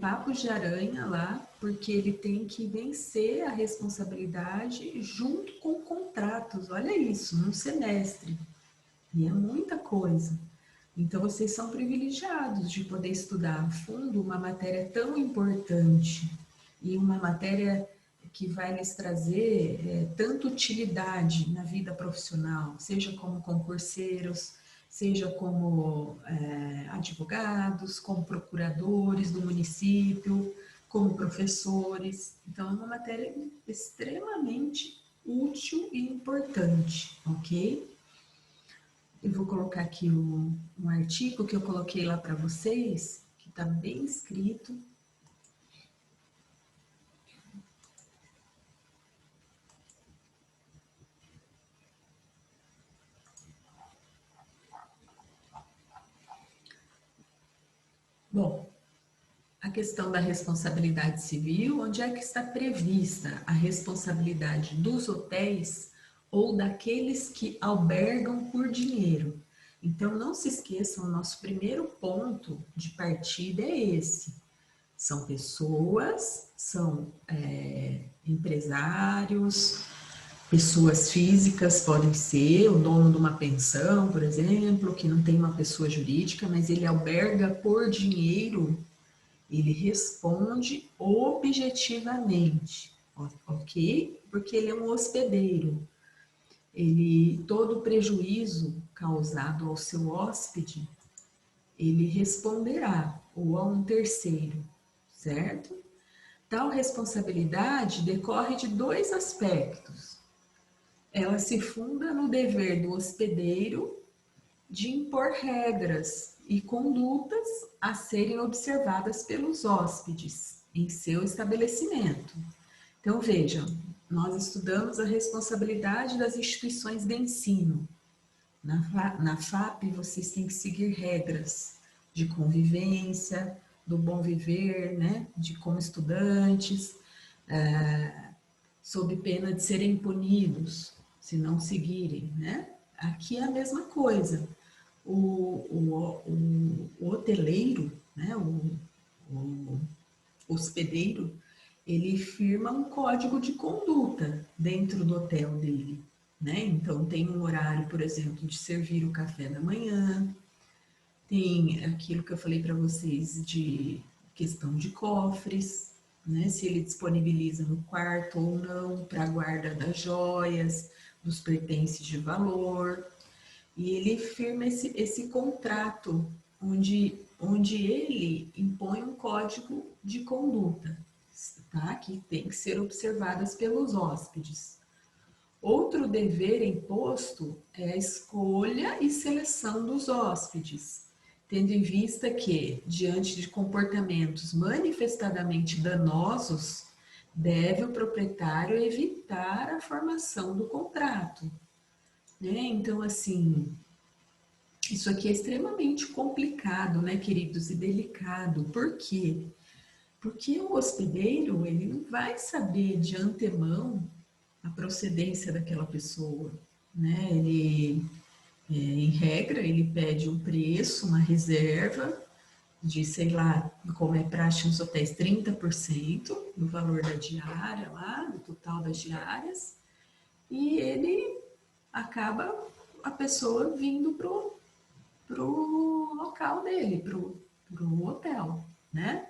papo de aranha lá, porque ele tem que vencer a responsabilidade junto com contratos. Olha isso, num semestre. E é muita coisa. Então, vocês são privilegiados de poder estudar a fundo uma matéria tão importante e uma matéria que vai lhes trazer tanta utilidade na vida profissional, seja como concurseiros, seja como advogados, como procuradores do município, como professores. Então, é uma matéria extremamente útil e importante, ok? Eu vou colocar aqui um artigo que eu coloquei lá para vocês, que está bem escrito. Bom, a questão da responsabilidade civil, onde é que está prevista a responsabilidade dos hotéis ou daqueles que albergam por dinheiro? Então, não se esqueçam, o nosso primeiro ponto de partida é esse. São pessoas, são empresários, pessoas físicas podem ser, o dono de uma pensão, por exemplo, que não tem uma pessoa jurídica, mas ele alberga por dinheiro, ele responde objetivamente, ok? Porque ele é um hospedeiro. Todo prejuízo causado ao seu hóspede, ele responderá, ou a um terceiro, certo? Tal responsabilidade decorre de dois aspectos. Ela se funda no dever do hospedeiro de impor regras e condutas a serem observadas pelos hóspedes em seu estabelecimento. Então, vejam, nós estudamos a responsabilidade das instituições de ensino. Na FAP, vocês têm que seguir regras de convivência, do bom viver, né? De como estudantes, sob pena de serem punidos se não seguirem, né? Aqui é a mesma coisa. O hoteleiro, né? O hospedeiro, ele firma um código de conduta dentro do hotel dele, né? Então, tem um horário, por exemplo, de servir o café da manhã, tem aquilo que eu falei para vocês de questão de cofres, né? Se ele disponibiliza no quarto ou não para a guarda das joias, dos pertences de valor. E ele firma esse contrato, onde ele impõe um código de conduta, tá? Que tem que ser observadas pelos hóspedes. Outro dever imposto é a escolha e seleção dos hóspedes, tendo em vista que, diante de comportamentos manifestadamente danosos, deve o proprietário evitar a formação do contrato, né? Então, assim, isso aqui é extremamente complicado, né, queridos, e delicado. Por quê? Porque o hospedeiro, ele não vai saber de antemão a procedência daquela pessoa, né? Ele, em regra, ele pede um preço, uma reserva de, sei lá, como é praxe nos hotéis, 30% do valor da diária lá, do total das diárias, e ele acaba a pessoa vindo pro local dele, pro hotel, né?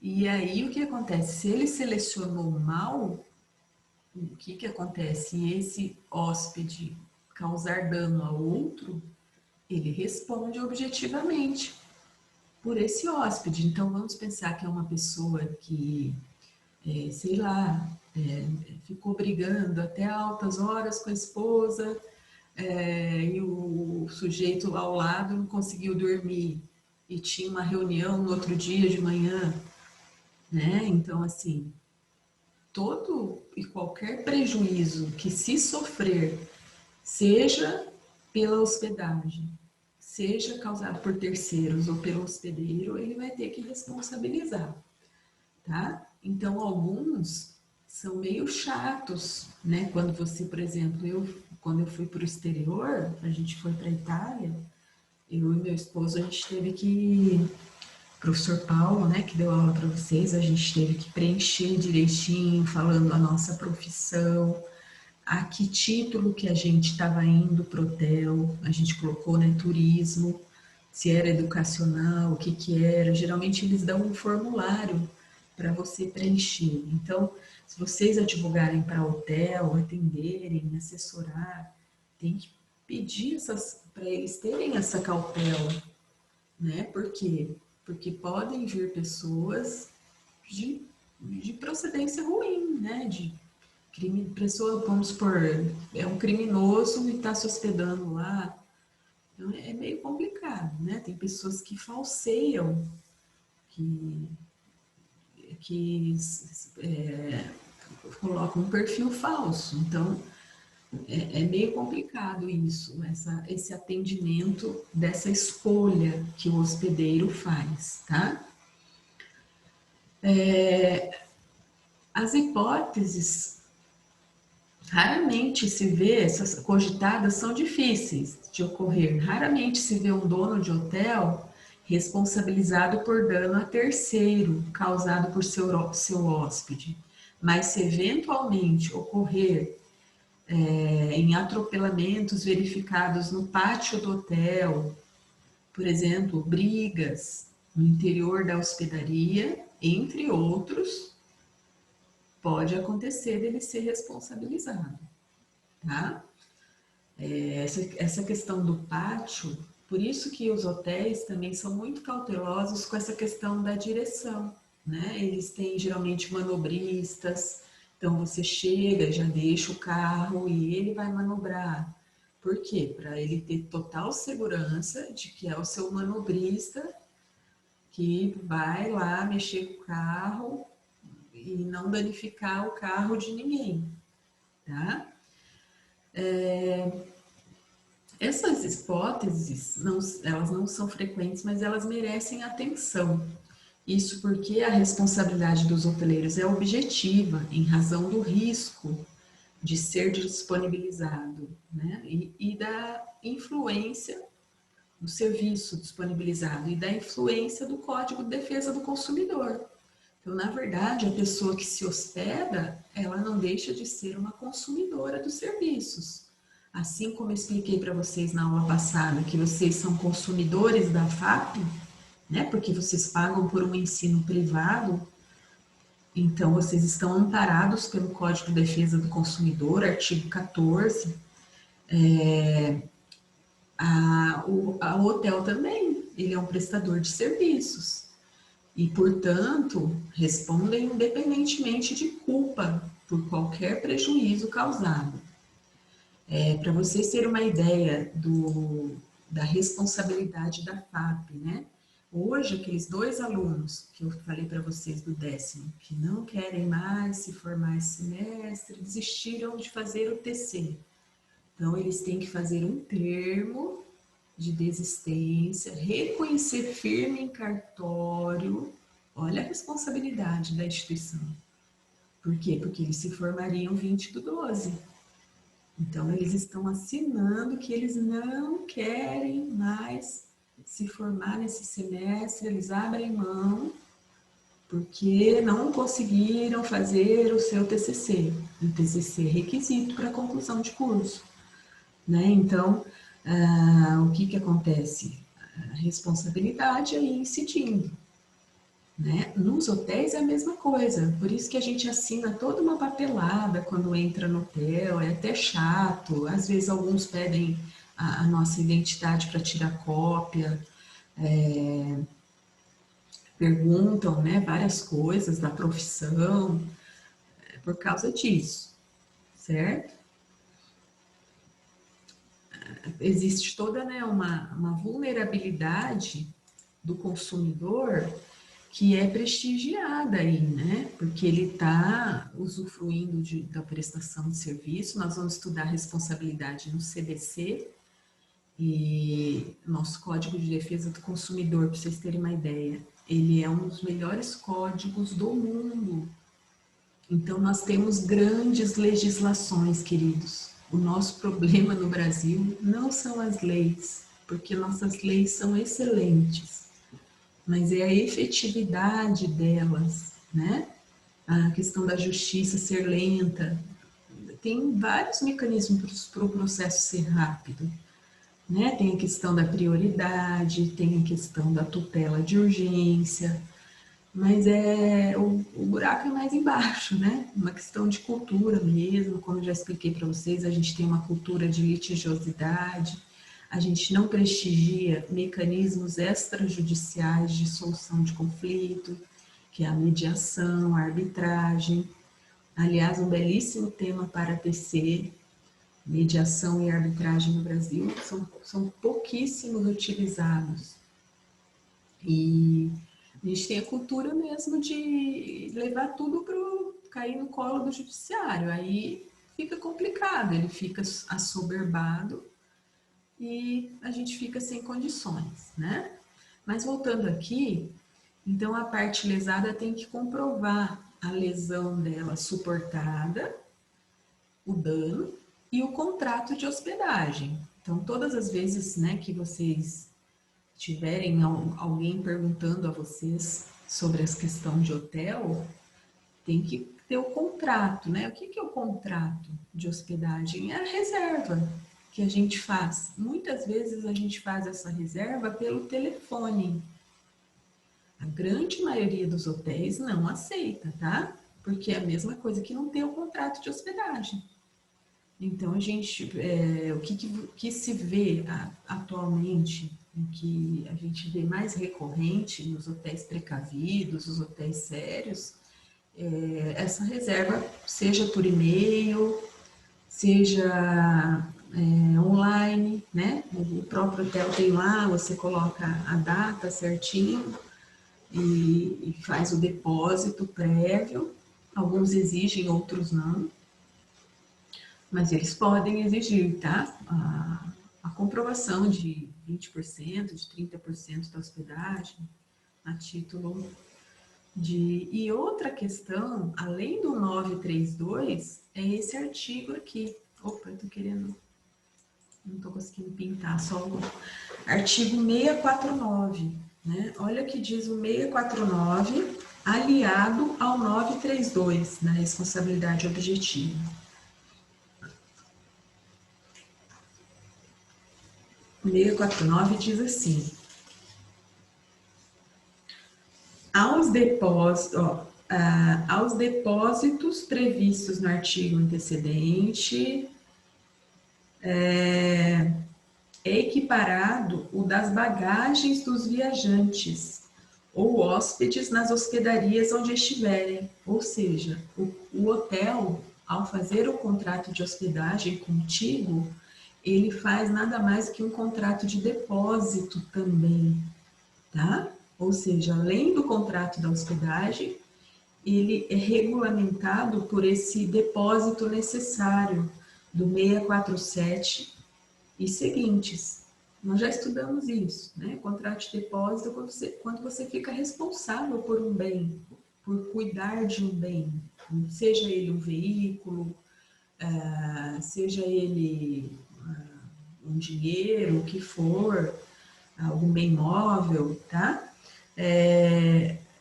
E aí o que acontece? Se ele selecionou mal, o que acontece? Se esse hóspede causar dano a outro, ele responde objetivamente por esse hóspede. Então vamos pensar que é uma pessoa que, sei lá, ficou brigando até altas horas com a esposa, e o sujeito ao lado não conseguiu dormir e tinha uma reunião no outro dia de manhã, né? Então, assim, todo e qualquer prejuízo que se sofrer, seja pela hospedagem, seja causado por terceiros ou pelo hospedeiro, ele vai ter que responsabilizar, tá? Então, alguns são meio chatos, né? Quando você, por exemplo, quando eu fui para o exterior, a gente foi para a Itália, eu e meu esposo, a gente teve que professor Paulo, né, que deu aula para vocês, a gente teve que preencher direitinho, falando a nossa profissão, a que título que a gente estava indo para o hotel, a gente colocou, né, turismo, se era educacional, o que que era. Geralmente eles dão um formulário para você preencher. Então, se vocês advogarem para hotel, atenderem, assessorar, tem que pedir essas para eles terem essa cautela, né? Por quê? Porque podem vir pessoas de procedência ruim, né? De crime, pessoa, vamos supor, é um criminoso e está se hospedando lá. Então é meio complicado, né? Tem pessoas que falseiam, que, que colocam um perfil falso. Então é meio complicado isso, esse atendimento dessa escolha que o hospedeiro faz, tá? As hipóteses raramente se vê, essas cogitadas são difíceis de ocorrer. Raramente se vê um dono de hotel responsabilizado por dano a terceiro causado por seu hóspede. Mas se eventualmente ocorrer em atropelamentos verificados no pátio do hotel, por exemplo, brigas no interior da hospedaria, entre outros, pode acontecer dele ser responsabilizado, tá? Essa questão do pátio, por isso que os hotéis também são muito cautelosos com essa questão da direção, né? Eles têm geralmente manobristas, então você chega, já deixa o carro e ele vai manobrar. Por quê? Para ele ter total segurança de que é o seu manobrista que vai lá mexer com o carro e não danificar o carro de ninguém, tá? Essas hipóteses, elas não são frequentes, mas elas merecem atenção. Isso porque a responsabilidade dos hoteleiros é objetiva, em razão do risco de ser disponibilizado, né? E da influência do serviço disponibilizado e da influência do Código de Defesa do Consumidor. Então, na verdade, a pessoa que se hospeda, ela não deixa de ser uma consumidora dos serviços. Assim como eu expliquei para vocês na aula passada, que vocês são consumidores da FAP, né? Porque vocês pagam por um ensino privado, então vocês estão amparados pelo Código de Defesa do Consumidor, artigo 14. O hotel também, ele é um prestador de serviços e, portanto, respondem independentemente de culpa por qualquer prejuízo causado. Para vocês terem uma ideia da responsabilidade da FAP, né? Hoje, aqueles 2 alunos que eu falei para vocês do 10º, que não querem mais se formar esse semestre, desistiram de fazer o TC. Então, eles têm que fazer um termo de desistência, reconhecer firme em cartório. Olha a responsabilidade da instituição. Por quê? Porque eles se formariam 20/12. Então, eles estão assinando que eles não querem mais se formar nesse semestre, eles abrem mão porque não conseguiram fazer o seu TCC. O TCC é requisito para a conclusão de curso, né? Então, o que acontece? A responsabilidade aí incidindo, né? Nos hotéis é a mesma coisa, por isso que a gente assina toda uma papelada quando entra no hotel, é até chato, às vezes alguns pedem a nossa identidade para tirar cópia, perguntam, né, várias coisas da profissão, por causa disso, certo? Existe toda, né, uma vulnerabilidade do consumidor que é prestigiada aí, né? Porque ele está usufruindo da prestação de serviço. Nós vamos estudar responsabilidade no CDC e nosso Código de Defesa do Consumidor, para vocês terem uma ideia, ele é um dos melhores códigos do mundo. Então, nós temos grandes legislações, queridos. O nosso problema no Brasil não são as leis, porque nossas leis são excelentes. mas é a efetividade delas, né? A questão da justiça ser lenta. Tem vários mecanismos para o processo ser rápido, né? Tem a questão da prioridade, tem a questão da tutela de urgência, mas o buraco é mais embaixo, né? Uma questão de cultura mesmo, como eu já expliquei para vocês, a gente tem uma cultura de litigiosidade, a gente não prestigia mecanismos extrajudiciais de solução de conflito, que é a mediação, a arbitragem. Aliás, um belíssimo tema para tecer, mediação e arbitragem no Brasil, são pouquíssimos utilizados. E a gente tem a cultura mesmo de levar tudo para cair no colo do judiciário. Aí fica complicado, ele fica assoberbado e a gente fica sem condições, né? Mas voltando aqui, então a parte lesada tem que comprovar a lesão dela suportada, o dano e o contrato de hospedagem. Então, todas as vezes, né, que vocês tiverem alguém perguntando a vocês sobre essa questão de hotel, tem que ter o contrato, né? O que é o contrato de hospedagem? É a reserva que a gente faz. Muitas vezes a gente faz essa reserva pelo telefone. A grande maioria dos hotéis não aceita, tá? Porque é a mesma coisa que não ter o contrato de hospedagem. Então, o que se vê atualmente, o que a gente vê mais recorrente nos hotéis precavidos, os hotéis sérios, essa reserva, seja por e-mail, seja online, né? O próprio hotel tem lá, você coloca a data certinho e faz o depósito prévio. Alguns exigem, outros não. Mas eles podem exigir, tá? A comprovação de 20%, de 30% da hospedagem, a título de... E outra questão, além do 932, é esse artigo aqui. Opa, eu tô querendo... Não tô conseguindo pintar, só o artigo 649, né? Olha o que diz o 649, aliado ao 932, na responsabilidade objetiva. 649 diz assim: aos depósitos previstos no artigo antecedente, é equiparado o das bagagens dos viajantes ou hóspedes nas hospedarias onde estiverem. Ou seja, o hotel, ao fazer o contrato de hospedagem contigo, ele faz nada mais que um contrato de depósito também, tá? Ou seja, além do contrato da hospedagem, ele é regulamentado por esse depósito necessário do 647 e seguintes. Nós já estudamos isso, né? Contrato de depósito é quando você fica responsável por um bem, por cuidar de um bem, seja ele um veículo, seja ele um dinheiro, o que for, algum bem móvel, tá?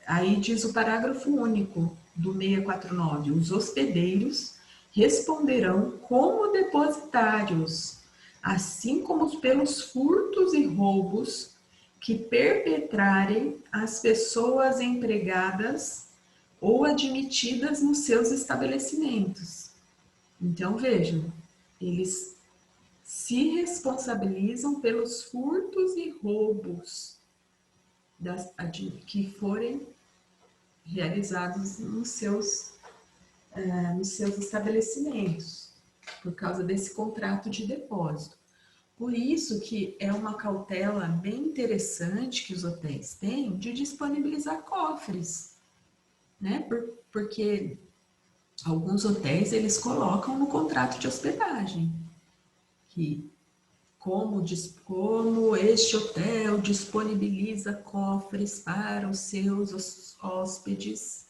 Aí diz o parágrafo único do 649, os hospedeiros responderão como depositários, assim como pelos furtos e roubos que perpetrarem as pessoas empregadas ou admitidas nos seus estabelecimentos. Então, vejam, eles se responsabilizam pelos furtos e roubos que forem realizados nos seus estabelecimentos, por causa desse contrato de depósito. Por isso que é uma cautela bem interessante que os hotéis têm de disponibilizar cofres, né? Porque alguns hotéis eles colocam no contrato de hospedagem que como este hotel disponibiliza cofres para os seus hóspedes,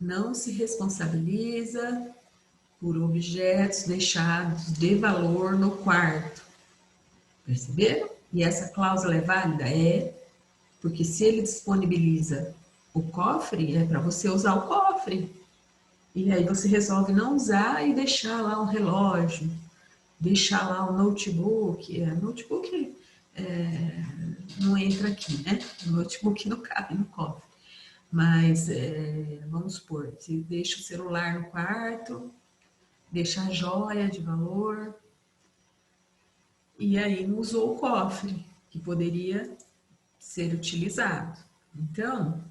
não se responsabiliza por objetos deixados de valor no quarto. Perceberam? E essa cláusula é válida? É. Porque se ele disponibiliza o cofre, é para você usar o cofre. E aí você resolve não usar e deixar lá o relógio, deixar lá o notebook. Notebook não entra aqui, né? O notebook não cabe no cofre. Mas, vamos supor, você deixa o celular no quarto, deixa a joia de valor, e aí não usou o cofre, que poderia ser utilizado. Então,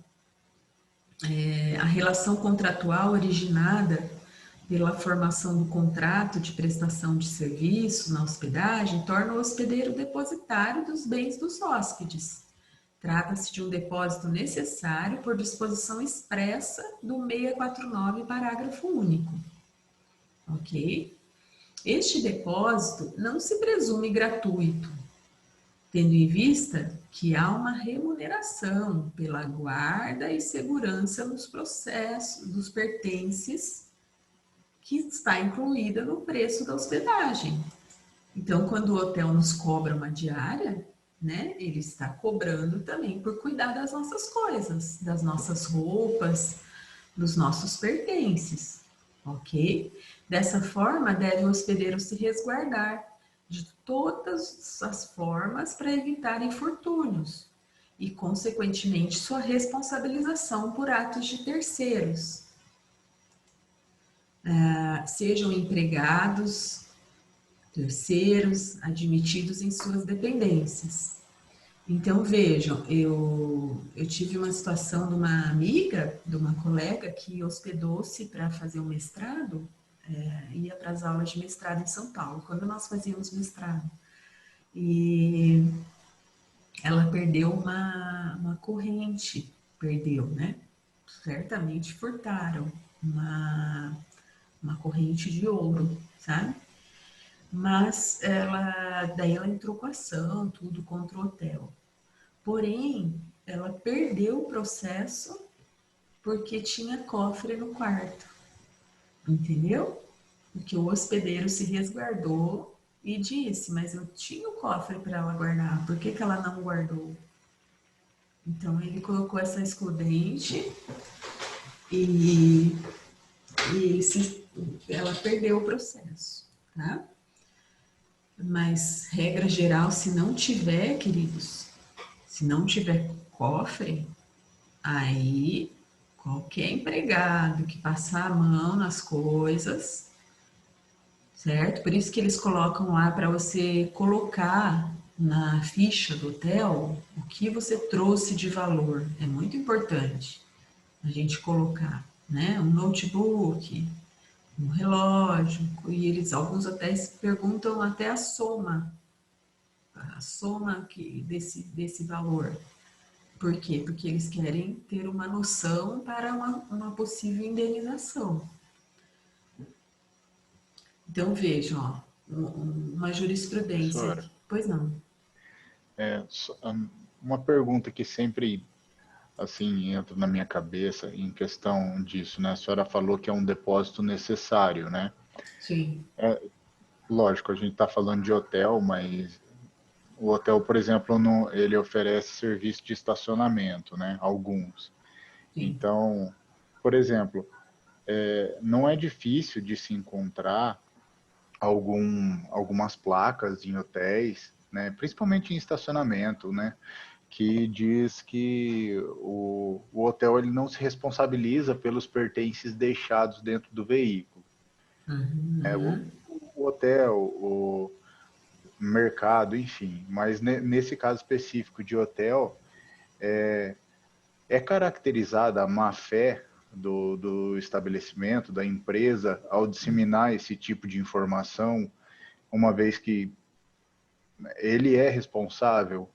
a relação contratual originada pela formação do contrato de prestação de serviço na hospedagem torna o hospedeiro depositário dos bens dos hóspedes. Trata-se de um depósito necessário por disposição expressa do 649, parágrafo único. Ok? Este depósito não se presume gratuito, tendo em vista que há uma remuneração pela guarda e segurança nos processos dos pertences que está incluída no preço da hospedagem. Então, quando o hotel nos cobra uma diária, né, ele está cobrando também por cuidar das nossas coisas, das nossas roupas, dos nossos pertences, ok? Dessa forma, deve o hospedeiro se resguardar de todas as formas para evitar infortúnios e, consequentemente, sua responsabilização por atos de terceiros, sejam empregados, terceiros, admitidos em suas dependências. Então, vejam, eu tive uma situação de uma amiga, de uma colega que hospedou-se para fazer um mestrado, ia para as aulas de mestrado em São Paulo, quando nós fazíamos mestrado. E ela perdeu uma corrente, perdeu, né? Certamente furtaram uma corrente de ouro, sabe? Mas daí ela entrou com ação, tudo contra o hotel. Porém, ela perdeu o processo porque tinha cofre no quarto, entendeu? Porque o hospedeiro se resguardou e disse, mas eu tinha o cofre para ela guardar, por que que ela não guardou? Então, ele colocou essa excludente e ela perdeu o processo, tá? Mas, regra geral, se não tiver, queridos, se não tiver cofre, aí qualquer empregado que passar a mão nas coisas, certo? Por isso que eles colocam lá para você colocar na ficha do hotel o que você trouxe de valor. É muito importante a gente colocar, né? Um notebook, um relógio, e alguns hotéis perguntam até a soma desse valor. Por quê? Porque eles querem ter uma noção para uma possível indenização. Então, vejam, uma jurisprudência Professora, aqui. Pois não. é, uma pergunta que sempre assim entra na minha cabeça em questão disso, né? A senhora falou que é um depósito necessário, né? Sim. Lógico, a gente está falando de hotel, mas o hotel, por exemplo, não, ele oferece serviço de estacionamento, né? Alguns. Sim. Então, por exemplo, não é difícil de se encontrar algumas placas em hotéis, né? Principalmente em estacionamento, né? Que diz que o hotel ele não se responsabiliza pelos pertences deixados dentro do veículo. Uhum. O hotel, o mercado, enfim. Mas nesse caso específico de hotel, é caracterizada a má-fé do estabelecimento, da empresa, ao disseminar esse tipo de informação, uma vez que ele é responsável.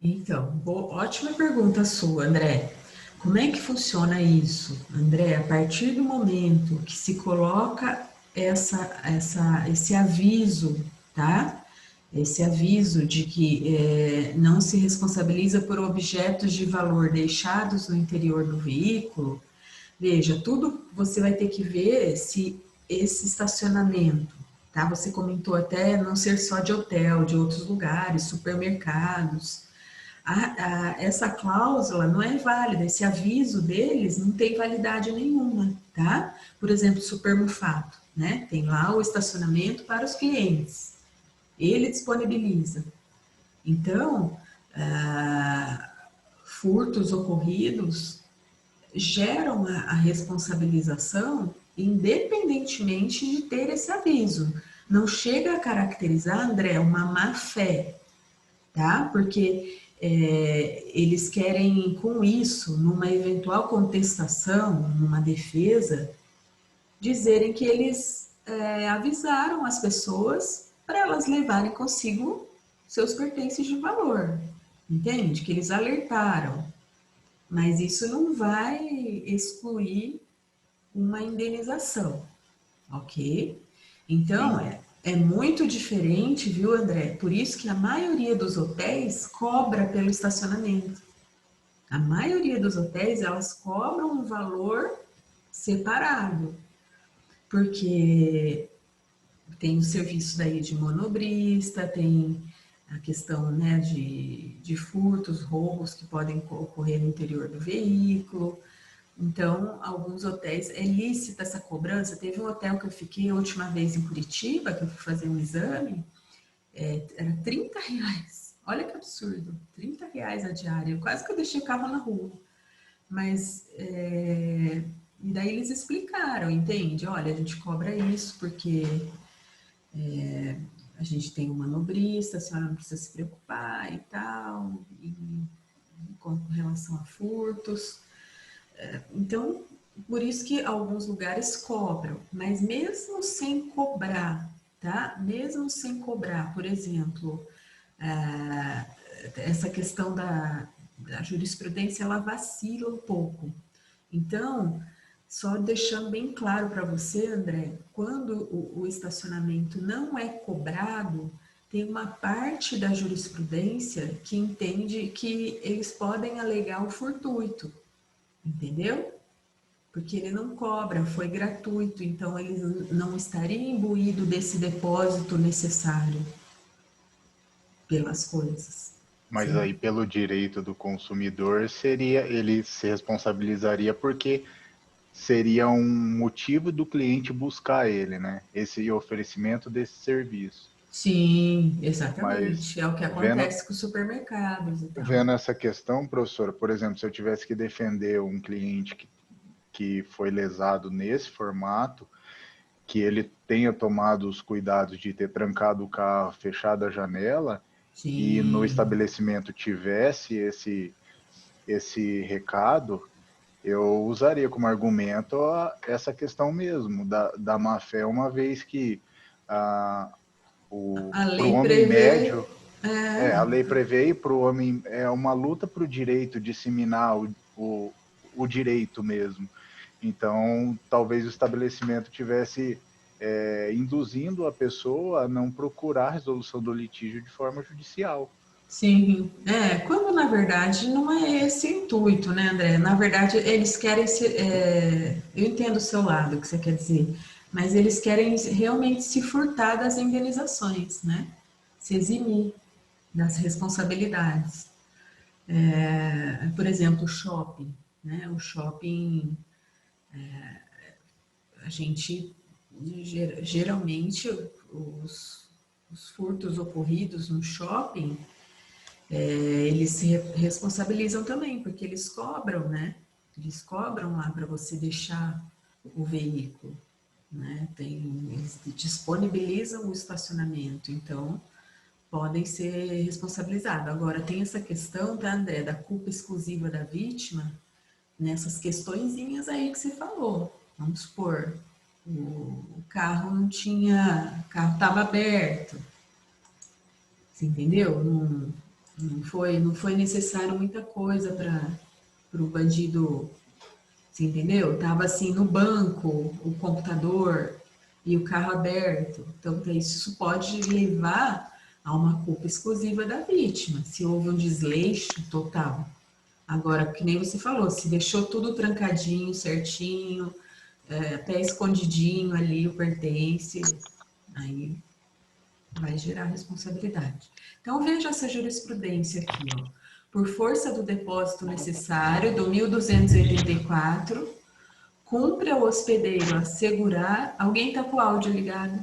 Então, ótima pergunta sua, André. Como é que funciona isso, André? A partir do momento que se coloca esse aviso, tá? Esse aviso de que não se responsabiliza por objetos de valor deixados no interior do veículo, veja, tudo você vai ter que ver se esse estacionamento, tá? Você comentou até não ser só de hotel, de outros lugares, supermercados. Essa cláusula não é válida, esse aviso deles não tem validade nenhuma, tá? Por exemplo, Supermufato, né? Tem lá o estacionamento para os clientes, ele disponibiliza. Então, furtos ocorridos geram a responsabilização independentemente de ter esse aviso. Não chega a caracterizar, André, uma má-fé, tá? Porque eles querem, com isso, numa eventual contestação, numa defesa, dizerem que eles avisaram as pessoas para elas levarem consigo seus pertences de valor, entende? Que eles alertaram. Mas isso não vai excluir uma indenização, ok? Então, Sim. é muito diferente, viu, André? Por isso que a maioria dos hotéis cobra pelo estacionamento. A maioria dos hotéis, elas cobram um valor separado, porque tem o serviço daí de manobrista, tem a questão, né, de furtos, roubos que podem ocorrer no interior do veículo. Então, alguns hotéis, é lícita essa cobrança. Teve um hotel que eu fiquei a última vez em Curitiba, que eu fui fazer um exame, era R$ 30. Olha que absurdo, R$ 30 a diária. Quase que eu deixei o carro na rua. Mas, e daí eles explicaram, entende? Olha, a gente cobra isso porque a gente tem um manobrista, a senhora não precisa se preocupar e tal, e com relação a furtos. Então, por isso que alguns lugares cobram, mas mesmo sem cobrar, tá? Mesmo sem cobrar, por exemplo, essa questão da jurisprudência, ela vacila um pouco. Então, só deixando bem claro para você, André, quando o estacionamento não é cobrado, tem uma parte da jurisprudência que entende que eles podem alegar o fortuito, entendeu? Porque ele não cobra, foi gratuito, então ele não estaria imbuído desse depósito necessário pelas coisas. Mas Sim. aí, pelo direito do consumidor, seria ele se responsabilizaria porque seria um motivo do cliente buscar ele, né? Esse oferecimento desse serviço. Sim, Mas exatamente. É o que vendo, acontece com os supermercados e tal. vendo essa questão, professora, por exemplo, se eu tivesse que defender um cliente que foi lesado nesse formato, que ele tenha tomado os cuidados de ter trancado o carro, fechado a janela, e no Sim, estabelecimento tivesse esse recado, eu usaria como argumento essa questão mesmo da má-fé, uma vez que a para o lei homem prevê. médio, a lei prevê, e para o homem é uma luta para o direito disseminar o direito mesmo. Então, talvez o estabelecimento tivesse induzindo a pessoa a não procurar a resolução do litígio de forma judicial. Sim, quando na verdade não é esse o intuito, né, André? Na verdade, eles querem eu entendo o seu lado, o que você quer dizer, mas eles querem realmente se furtar das indenizações, né? Se eximir das responsabilidades. Por exemplo, o shopping, né? O shopping, a gente geralmente os furtos ocorridos no shopping, eles se responsabilizam também, porque eles cobram, né? Eles cobram lá para você deixar o veículo, né? Eles disponibilizam o estacionamento, então podem ser responsabilizados. Agora, tem essa questão, tá, André, da culpa exclusiva da vítima, nessas questõezinhas aí que você falou. Vamos supor, o carro não tinha, o carro estava aberto, você entendeu? Não foi necessário muita coisa para o bandido, você entendeu? Tava assim no banco, o computador e o carro aberto. Então, isso pode levar a uma culpa exclusiva da vítima, se houve um desleixo total. Agora, que nem você falou, se deixou tudo trancadinho, certinho, até escondidinho ali o pertence, aí vai gerar responsabilidade. Então, veja essa jurisprudência aqui, ó. por força do depósito necessário, do 1284, cumpre ao hospedeiro assegurar... Alguém está com o áudio ligado?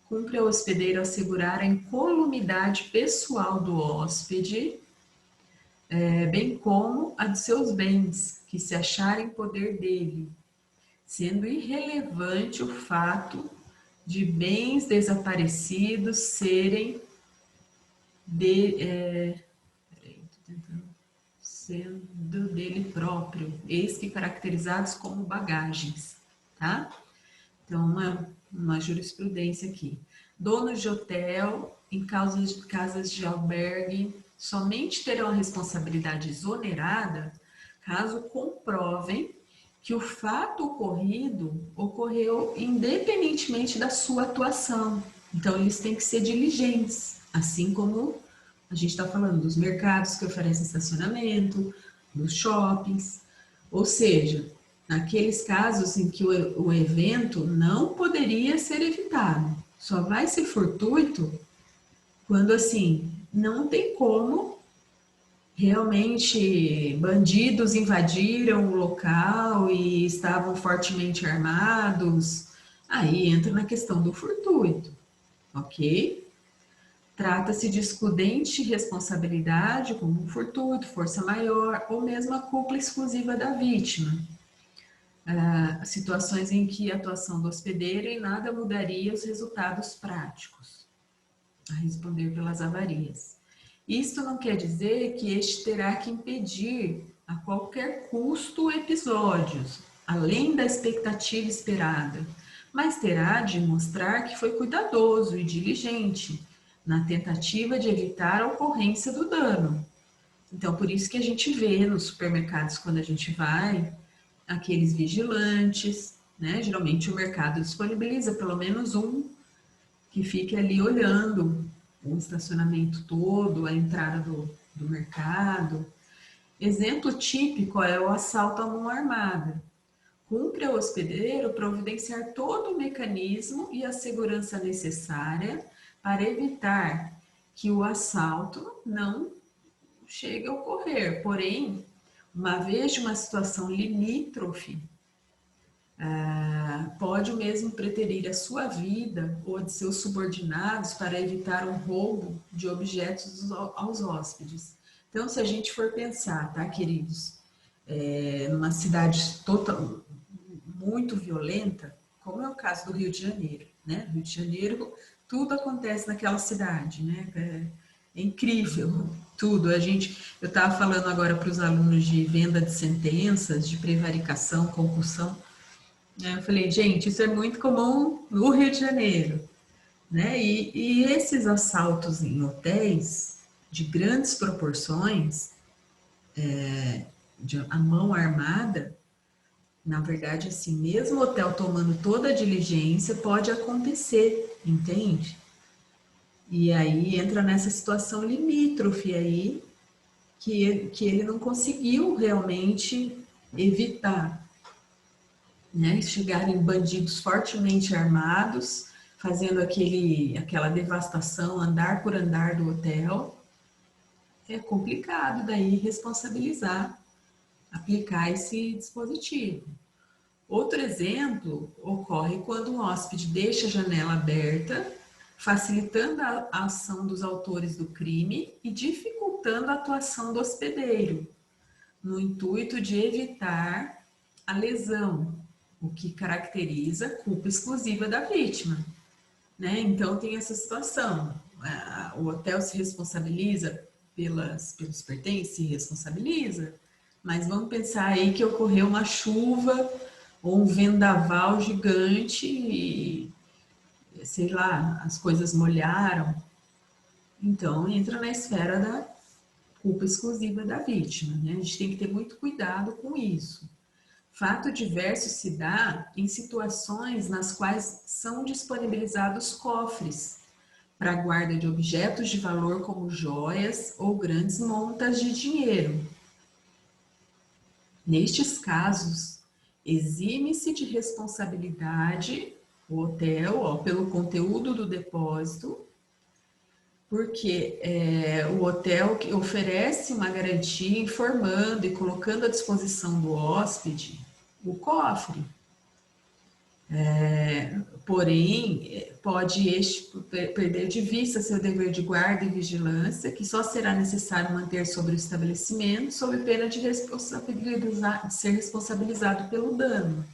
Cumpre ao hospedeiro assegurar a incolumidade pessoal do hóspede, bem como a de seus bens, que se acharem em poder dele, sendo irrelevante o fato de bens desaparecidos serem sendo dele próprio, eis que caracterizados como bagagens, tá? Então, uma jurisprudência aqui. Donos de hotel, em casas de albergue, somente terão a responsabilidade exonerada caso comprovem que o fato ocorrido ocorreu independentemente da sua atuação. Então, eles têm que ser diligentes, assim como a gente está falando dos mercados que oferecem estacionamento, dos shoppings, ou seja, naqueles casos em que o evento não poderia ser evitado, só vai ser fortuito quando, assim, não tem como realmente bandidos invadiram o local e estavam fortemente armados, aí entra na questão do fortuito, ok? Trata-se de excludente responsabilidade, como um furto, força maior ou mesmo a culpa exclusiva da vítima. Situações em que a atuação do hospedeiro em nada mudaria os resultados práticos a responder pelas avarias. Isto não quer dizer que este terá que impedir a qualquer custo episódios, além da expectativa esperada, mas terá de mostrar que foi cuidadoso e diligente na tentativa de evitar a ocorrência do dano. Então, por isso que a gente vê nos supermercados, quando a gente vai, aqueles vigilantes, né? Geralmente o mercado disponibiliza pelo menos um que fique ali olhando o estacionamento todo, a entrada do mercado. Exemplo típico é o assalto à mão armada. Cumpre ao hospedeiro providenciar todo o mecanismo e a segurança necessária para evitar que o assalto não chegue a ocorrer. Porém, uma vez de uma situação limítrofe, pode mesmo preterir a sua vida ou de seus subordinados para evitar um roubo de objetos aos hóspedes. Então, se a gente for pensar, tá, queridos, numa cidade muito violenta, como é o caso do Rio de Janeiro, né? Rio de Janeiro, tudo acontece naquela cidade, né? É incrível, tudo. Eu estava falando agora para os alunos de venda de sentenças, de prevaricação, concussão. Eu falei, gente, isso é muito comum no Rio de Janeiro, né? E esses assaltos em hotéis de grandes proporções, de a mão armada, na verdade, assim, mesmo o hotel tomando toda a diligência, pode acontecer, entende? E aí entra nessa situação limítrofe aí, que ele não conseguiu realmente evitar, né? Chegarem bandidos fortemente armados, fazendo aquela devastação, andar por andar do hotel. É complicado daí responsabilizar, aplicar esse dispositivo. Outro exemplo ocorre quando um hóspede deixa a janela aberta, facilitando a ação dos autores do crime e dificultando a atuação do hospedeiro, no intuito de evitar a lesão, o que caracteriza a culpa exclusiva da vítima, né? Então tem essa situação, o hotel se responsabiliza pelos pertences, se responsabiliza, mas vamos pensar aí que ocorreu uma chuva ou um vendaval gigante e, sei lá, as coisas molharam. Então, entra na esfera da culpa exclusiva da vítima, né? A gente tem que ter muito cuidado com isso. Fato diverso se dá em situações nas quais são disponibilizados cofres para a guarda de objetos de valor como joias ou grandes montas de dinheiro. Nestes casos, exime-se de responsabilidade o hotel, pelo conteúdo do depósito, porque o hotel que oferece uma garantia informando e colocando à disposição do hóspede o cofre. Porém, pode este perder de vista seu dever de guarda e vigilância, que só será necessário manter sobre o estabelecimento, sob pena de ser responsabilizado pelo dano.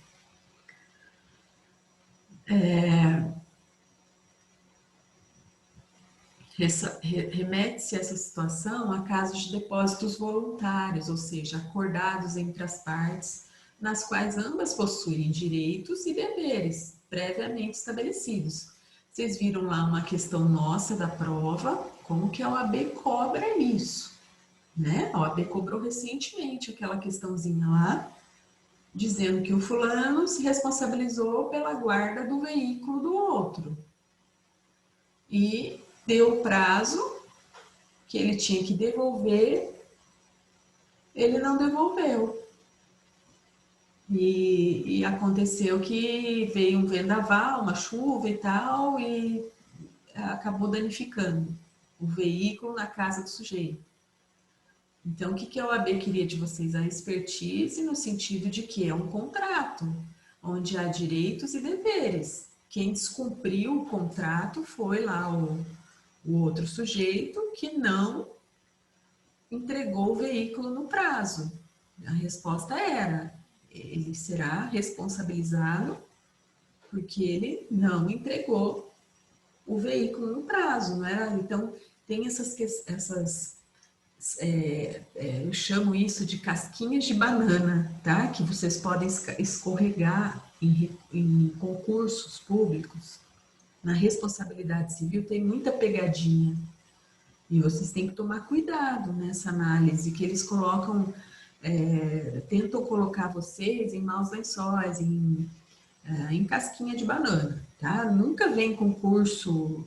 Remete-se essa situação a casos de depósitos voluntários, ou seja, acordados entre as partes, nas quais ambas possuem direitos e deveres previamente estabelecidos. Vocês viram lá uma questão nossa da prova, como que a OAB cobra isso, né? A OAB cobrou recentemente aquela questãozinha lá, dizendo que o fulano se responsabilizou pela guarda do veículo do outro. E deu o prazo que ele tinha que devolver, ele não devolveu. E aconteceu que veio um vendaval, uma chuva e tal, e acabou danificando o veículo na casa do sujeito. Então, o que a OAB queria de vocês? A expertise no sentido de que é um contrato, onde há direitos e deveres. Quem descumpriu o contrato foi lá o outro sujeito que não entregou o veículo no prazo. A resposta era: ele será responsabilizado porque ele não entregou o veículo no prazo, não era? Então, tem eu chamo isso de casquinhas de banana, tá? Que vocês podem escorregar em concursos públicos. Na responsabilidade civil tem muita pegadinha. E vocês têm que tomar cuidado nessa análise, que eles colocam, tentam colocar vocês em maus lençóis, em casquinha de banana, tá? Nunca vem concurso,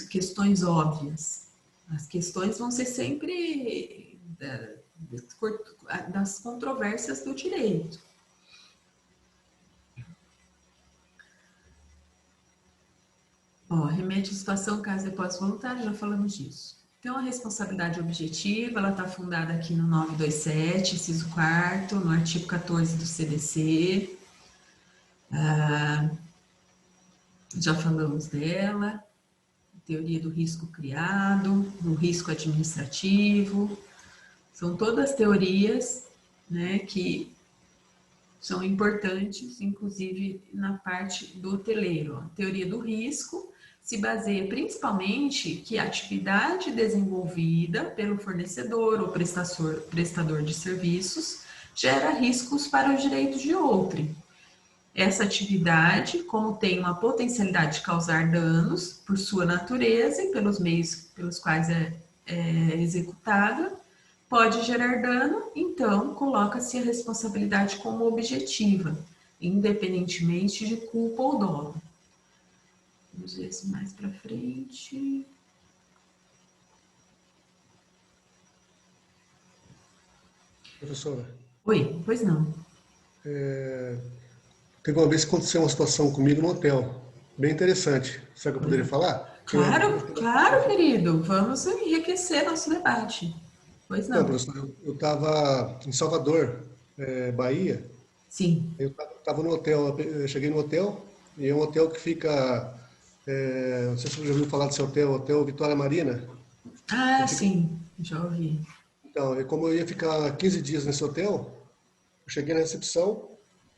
questões óbvias. As questões vão ser sempre das controvérsias do direito. Ó, remete à situação caso depósito voluntário, já falamos disso. Então, a responsabilidade objetiva, ela está fundada aqui no 927, inciso 4º, no artigo 14 do CDC. Já falamos dela, teoria do risco criado, do risco administrativo. São todas teorias, né, que são importantes, inclusive na parte do hoteleiro. A teoria do risco se baseia principalmente que a atividade desenvolvida pelo fornecedor ou prestador de serviços gera riscos para os direitos de outrem. Essa atividade, como tem uma potencialidade de causar danos por sua natureza e pelos meios pelos quais é executada, pode gerar dano, então coloca-se a responsabilidade como objetiva, independentemente de culpa ou dolo. Vamos ver se mais para frente. Professora. Oi, pois não. Teve uma vez que aconteceu uma situação comigo no hotel, bem interessante. Será que eu poderia falar? Claro, querido. Vamos enriquecer nosso debate. Pois não. Então, professor, eu estava em Salvador, Bahia. Sim. Eu estava no hotel, eu cheguei no hotel, e é um hotel que fica, não sei se você já ouviu falar desse hotel, Hotel Vitória Marina. Ah, sim, já ouvi. Então, como eu ia ficar 15 dias nesse hotel, eu cheguei na recepção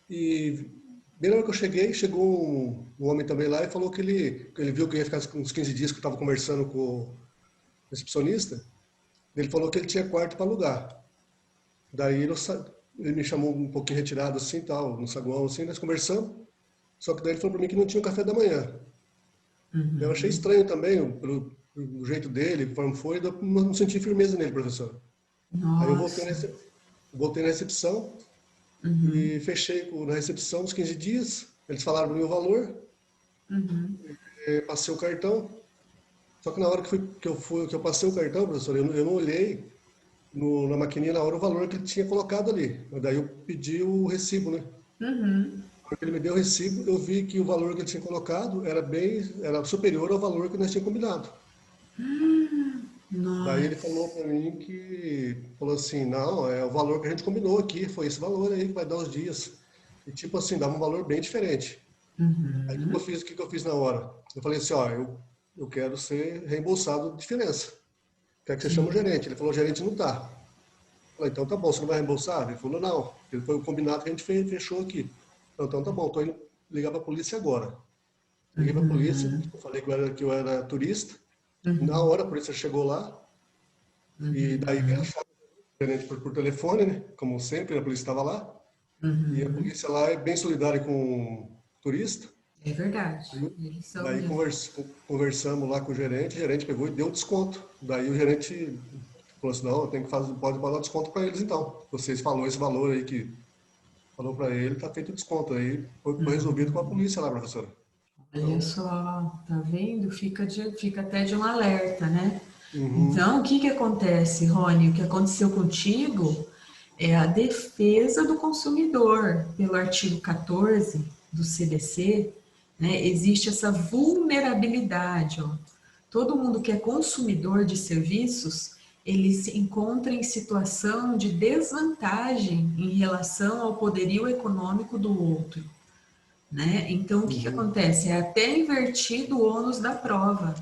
e bem na hora que eu cheguei, chegou um homem também lá e falou que ele viu que eu ia ficar uns 15 dias que eu estava conversando com o recepcionista. Ele falou que ele tinha quarto para alugar. Daí ele me chamou um pouquinho retirado assim, tal, no saguão assim, nós conversamos. Só que daí ele falou para mim que não tinha o café da manhã. Uhum. Eu achei estranho também, pelo jeito dele, conforme foi, eu não senti firmeza nele, professor. Nossa. Aí eu voltei na recepção e fechei na recepção uns 15 dias. Eles falaram para mim o valor, passei o cartão. Só que na hora que eu passei o cartão, professor, eu não olhei na maquininha na hora o valor que ele tinha colocado ali. Daí eu pedi o recibo, né? Porque ele me deu o recibo, eu vi que o valor que ele tinha colocado era superior ao valor que nós tínhamos combinado. Daí ele falou Nossa. para mim falou assim, não, é o valor que a gente combinou aqui, foi esse valor aí que vai dar os dias. E tipo assim, dava um valor bem diferente. Aí o que que eu fiz na hora? Eu falei assim, ó, eu quero ser reembolsado de diferença. Quer que você chame o Sim. gerente? Ele falou, o gerente não tá. Eu falei, então tá bom, você não vai reembolsar? Ele falou, não. Ele foi o combinado que a gente fechou aqui. Então tá bom, tô indo ligar para a polícia agora. Liguei para a polícia, eu falei que eu era turista. Na hora a polícia chegou lá e daí veio a chave do gerente por telefone, né? Como sempre, a polícia estava lá. E a polícia lá é bem solidária com o turista. É verdade. Aí, Eles são daí mesmo. conversamos lá com o gerente pegou e deu desconto. Daí o gerente falou assim, não, eu tenho que fazer, pode dar desconto para eles então. Vocês falaram esse valor aí que falou para ele, tá feito o desconto. Aí foi resolvido com a polícia lá, professora. Olha Então, só, tá vendo? Fica até de um alerta, né? uhum, Então, o que que acontece, Rony? O que aconteceu contigo é a defesa do consumidor pelo artigo 14 do CDC, né? Existe essa vulnerabilidade, ó. Todo mundo que é consumidor de serviços, ele se encontra em situação de desvantagem em relação ao poderio econômico do outro, né? Então, o que que uhum, acontece? É até invertido o ônus da prova.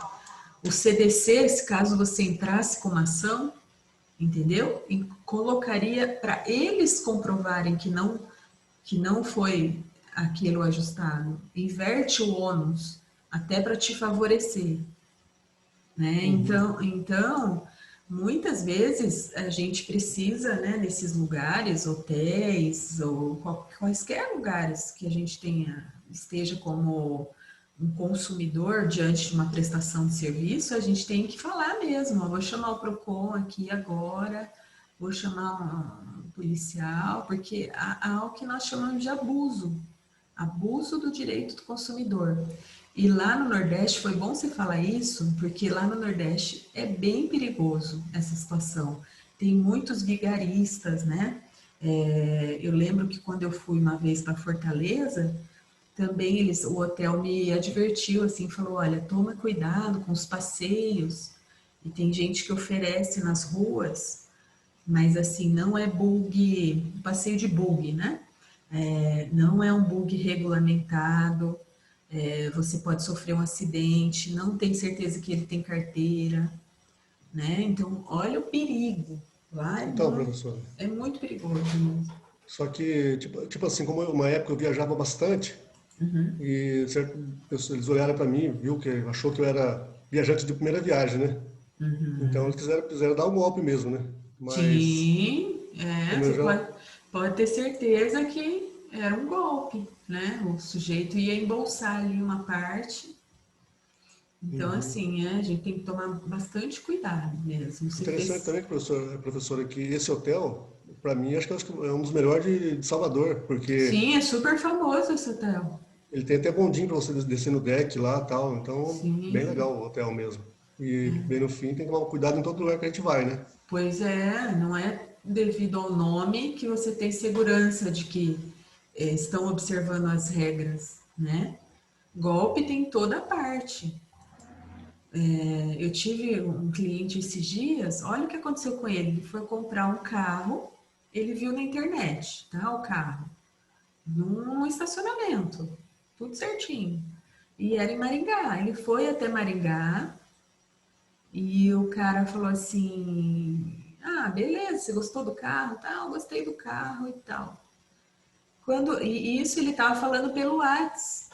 O CDC, se caso você entrasse com uma ação, entendeu? E colocaria para eles comprovarem que não foi aquilo ajustado. Inverte o ônus até para te favorecer, né? uhum. Então, muitas vezes a gente precisa, né, nesses lugares, hotéis ou quaisquer lugares que a gente esteja como um consumidor diante de uma prestação de serviço, a gente tem que falar mesmo, ó, vou chamar o Procon aqui agora, vou chamar um policial, porque há o que nós chamamos de abuso do direito do consumidor. E lá no Nordeste, foi bom você falar isso, porque lá no Nordeste é bem perigoso essa situação. Tem muitos vigaristas, né? Eu lembro que quando eu fui uma vez para Fortaleza, também o hotel me advertiu, assim, falou, olha, toma cuidado com os passeios, e tem gente que oferece nas ruas, mas assim, não é bug, passeio de bug, né? Não é um bug regulamentado, você pode sofrer um acidente, não tem certeza que ele tem carteira, né? Então, olha o perigo. Lá Então, professor, é muito perigoso mesmo. só que, tipo assim, como uma época eu viajava bastante, e certo, eles olharam para mim, viu que achou que eu era viajante de primeira viagem, né? Então eles quiseram dar um golpe mesmo, né? Mas, Sim, como eu você já. pode ter certeza que era um golpe, né? O sujeito ia embolsar ali uma parte. Então, Uhum. assim, a gente tem que tomar bastante cuidado mesmo. Você Interessante fez. também, professora, que esse hotel, para mim, acho que é um dos melhores de Salvador, porque Sim, é super famoso esse hotel. ele tem até bondinho para você descer no deck lá e tal. Então, bem Sim, legal o hotel mesmo. E bem no fim, tem que tomar cuidado em todo lugar que a gente vai, né? pois é, não é devido ao nome que você tem segurança de que estão observando as regras, né? Golpe tem toda parte. Eu tive um cliente esses dias, olha o que aconteceu com ele. Ele foi comprar um carro, ele viu na internet, tá? O carro, num estacionamento, tudo certinho. E era em Maringá. Ele foi até Maringá e o cara falou assim: ah, beleza, você gostou do carro? Tal, gostei do carro e tal. E isso ele estava falando pelo Whats.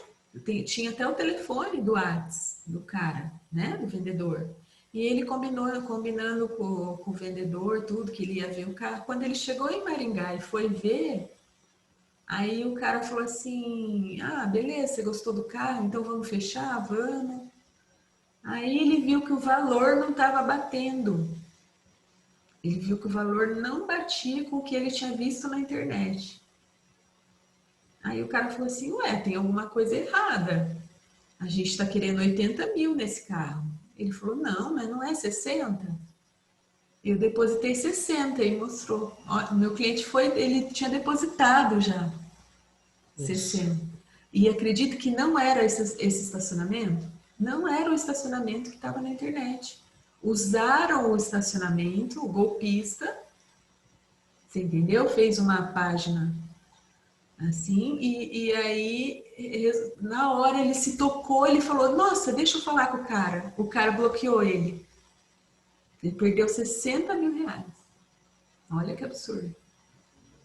Tinha até o telefone do Whats do cara, né? Do vendedor. E ele combinando com o vendedor, tudo, que ele ia ver o carro. Quando ele chegou em Maringá e foi ver, aí o cara falou assim: ah, beleza, você gostou do carro? Então vamos fechar? Vamos. Aí ele viu que o valor não estava batendo. Ele viu que o valor não batia com o que ele tinha visto na internet. Aí o cara falou assim, ué, tem alguma coisa errada. A gente está querendo 80 mil nesse carro. Ele falou, não, mas não é 60. Eu depositei 60 e mostrou. Ó, o meu cliente foi, ele tinha depositado já. 60. E acredito que não era esse estacionamento? Não era o estacionamento que estava na internet. Usaram o estacionamento, o golpista, você entendeu? Fez uma página assim, e aí, na hora ele se tocou, ele falou, nossa, deixa eu falar com o cara. O cara bloqueou ele. Ele perdeu 60 mil reais. Olha que absurdo.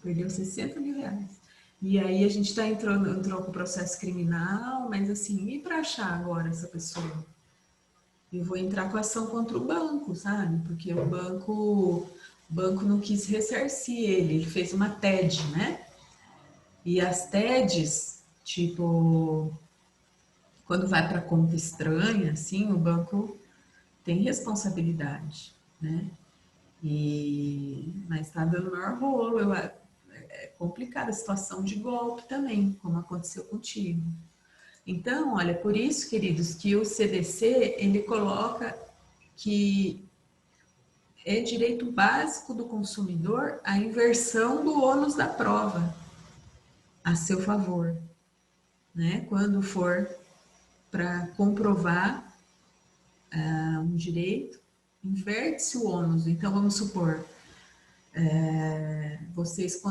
Perdeu 60 mil reais. E aí a gente entrou com o processo criminal, mas assim, e para achar agora essa pessoa? Eu vou entrar com ação contra o banco, sabe? Porque o banco não quis ressarcir ele fez uma TED, né? E as TEDs, tipo, quando vai para conta estranha, assim, o banco tem responsabilidade, né? Mas está dando maior rolo. É complicada a situação de golpe também, como aconteceu contigo. Então, olha, por isso, queridos, que o CDC, ele coloca que é direito básico do consumidor a inversão do ônus da prova a seu favor, né? Quando for para comprovar um direito, inverte-se o ônus. Então, vamos supor, vocês,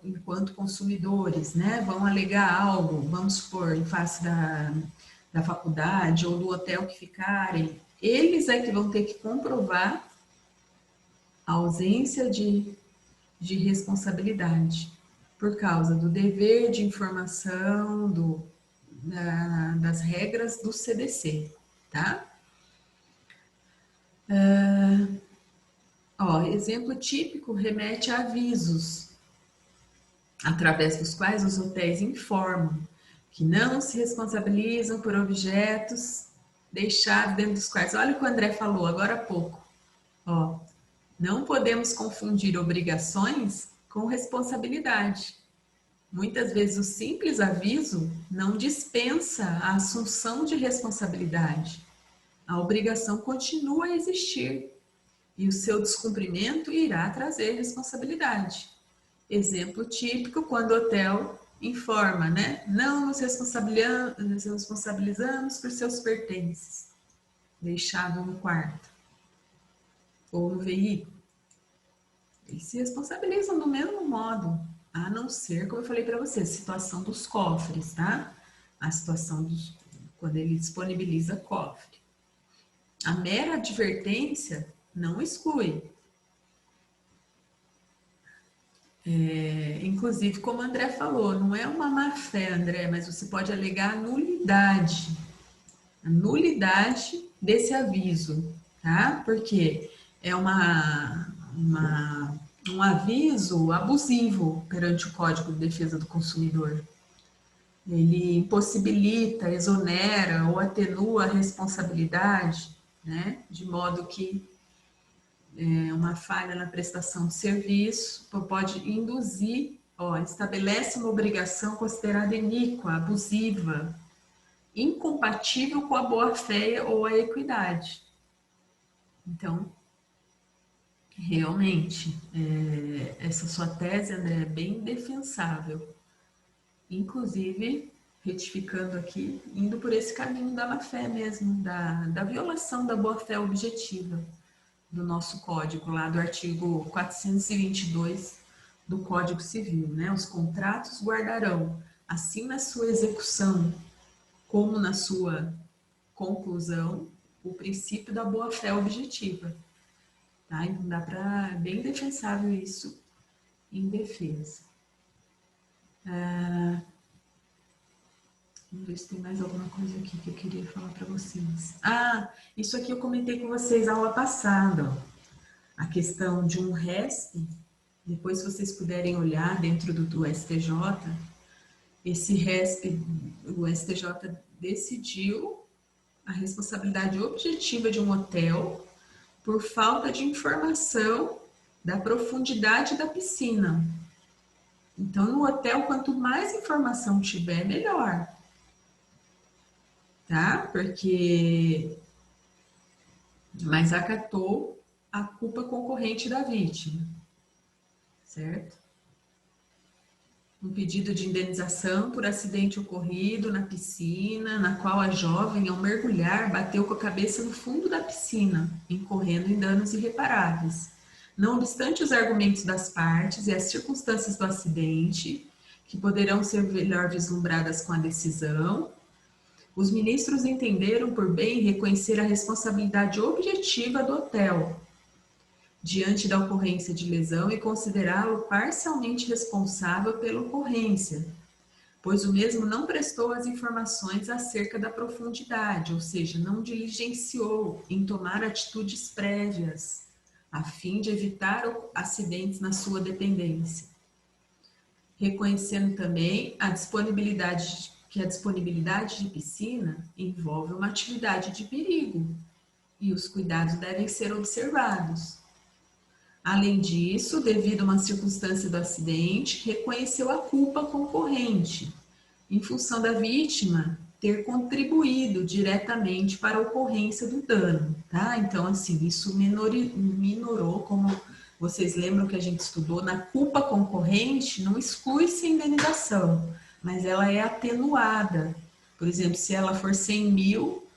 enquanto consumidores, né, vão alegar algo, vamos supor, em face da faculdade ou do hotel que ficarem, eles é que vão ter que comprovar a ausência de responsabilidade por causa do dever de informação, das regras do CDC, tá? Exemplo típico remete a avisos, através dos quais os hotéis informam que não se responsabilizam por objetos deixados dentro dos quartos. Olha o que o André falou agora há pouco. Não podemos confundir obrigações com responsabilidade. Muitas vezes o simples aviso não dispensa a assunção de responsabilidade. A obrigação continua a existir e o seu descumprimento irá trazer responsabilidade. Exemplo típico, quando o hotel informa, né? Não nos responsabilizamos por seus pertences deixados no quarto ou no veículo. Eles se responsabilizam do mesmo modo, a não ser, como eu falei para você, a situação dos cofres, tá? A situação quando ele disponibiliza cofre. A mera advertência não exclui. Inclusive, como o André falou, não é uma má-fé, André, mas você pode alegar a nulidade desse aviso, tá? Porque é um aviso abusivo perante o Código de Defesa do Consumidor. Ele impossibilita, exonera ou atenua a responsabilidade, né? De modo que uma falha na prestação de serviço pode induzir, estabelece uma obrigação considerada iníqua, abusiva, incompatível com a boa-fé ou a equidade. Então, realmente, essa sua tese, André, é bem defensável. Inclusive, retificando aqui, indo por esse caminho da má-fé mesmo, da violação da boa-fé objetiva do nosso código, lá do artigo 422 do Código Civil, né? Os contratos guardarão, assim na sua execução como na sua conclusão, o princípio da boa-fé objetiva. Tá? Então dá para bem defensável isso em defesa. Vamos ver se tem mais alguma coisa aqui que eu queria falar para vocês. Isso aqui eu comentei com vocês na aula passada, a questão de um RESP. Depois, se vocês puderem olhar dentro do STJ, esse RESP, o STJ decidiu a responsabilidade objetiva de um hotel por falta de informação da profundidade da piscina. Então, no hotel, quanto mais informação tiver, melhor. Tá? Mas acatou a culpa concorrente da vítima. Certo? um pedido de indenização por acidente ocorrido na piscina, na qual a jovem, ao mergulhar, bateu com a cabeça no fundo da piscina, incorrendo em danos irreparáveis. Não obstante os argumentos das partes e as circunstâncias do acidente, que poderão ser melhor vislumbradas com a decisão, os ministros entenderam por bem reconhecer a responsabilidade objetiva do hotel diante da ocorrência de lesão e considerá-lo parcialmente responsável pela ocorrência, pois o mesmo não prestou as informações acerca da profundidade, ou seja, não diligenciou em tomar atitudes prévias, a fim de evitar acidentes na sua dependência. Reconhecendo também que a disponibilidade de piscina envolve uma atividade de perigo e os cuidados devem ser observados. Além disso, devido a uma circunstância do acidente, reconheceu a culpa concorrente, em função da vítima ter contribuído diretamente para a ocorrência do dano, tá? Então, assim, isso minorou, como vocês lembram que a gente estudou, na culpa concorrente não exclui-se a indenização, mas ela é atenuada. Por exemplo, se ela for 100 mil,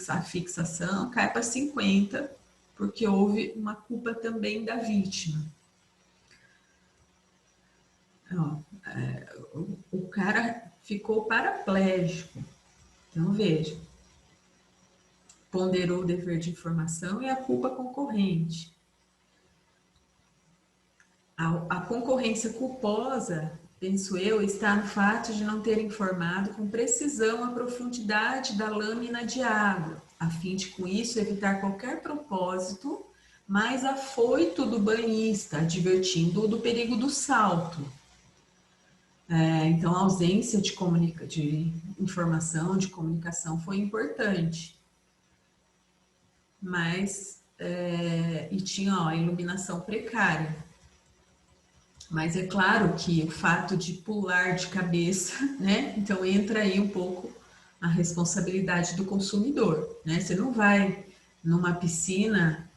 a fixação cai para 50, porque houve uma culpa também da vítima. O cara ficou paraplégico. Então, veja. Ponderou o dever de informação e a culpa concorrente. A concorrência culposa, penso eu, está no fato de não ter informado com precisão a profundidade da lâmina de água, a fim de, com isso, evitar qualquer propósito mais afoito do banhista, advertindo-o do perigo do salto. Então, a ausência de informação, de comunicação foi importante. Mas, e tinha a iluminação precária. Mas é claro que o fato de pular de cabeça, né? Então entra aí um pouco a responsabilidade do consumidor, né? Você não vai numa piscina,